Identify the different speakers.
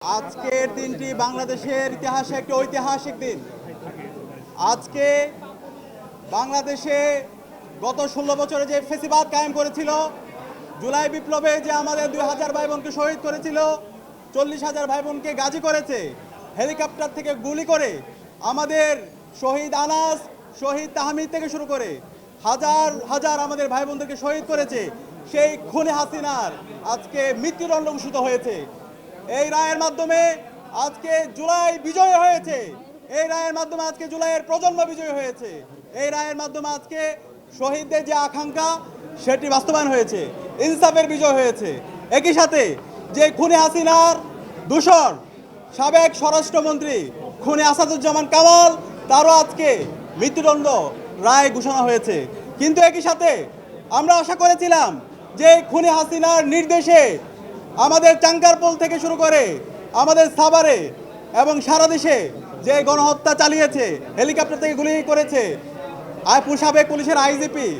Speaker 1: আজকের দিনটি বাংলাদেশের ইতিহাসে একটি ঐতিহাসিক দিন। আজকে বাংলাদেশে গত 16 বছরে যে ফেসিবাদ কায়েম করেছিল, জুলাই বিপ্লবে যে আমাদের 2000 ভাই বোনকে শহীদ করেছিল, 40,000 ভাই বোনকে গাজী করেছে, হেলিকপ্টার থেকে গুলি করে আমাদের শহীদ আনাস, শহীদ তাহমিদ থেকে শুরু করে হাজার হাজার আমাদের ভাই বোনদেরকে শহীদ করেছে। সেই খুনি হাসিনার আজকে মৃত্যুদণ্ড ঘোষিত হয়েছে। এই রায়ের মাধ্যমে আজকে জুলাই বিজয় হয়েছে। এই রায়ের মাধ্যমে আজকে জুলাইয়ের প্রজন্ম বিজয় হয়েছে। এই রায়ের মাধ্যমে আজকে শহীদদের যে আকাঙ্ক্ষা সেটি বাস্তবায়ন হয়েছে, ইনসাফের বিজয় হয়েছে। একই সাথে যে খুনি হাসিনার দূষর সাবেক স্বরাষ্ট্রমন্ত্রী খুনি আসাদুজ্জামান কামাল, তারও আজকে মৃত্যুদণ্ড রায় ঘোষণা হয়েছে। কিন্তু একই সাথে আমরা আশা করেছিলাম যে খুনি হাসিনার নির্দেশে আমাদের চাঙ্কারপোল থেকে শুরু করে আমাদের সাভারে এবং সারা দেশে যে গণহত্যা চালিয়েছে, হেলিকপ্টার থেকে গুলি করেছে সাবেক পুলিশের আইজিপি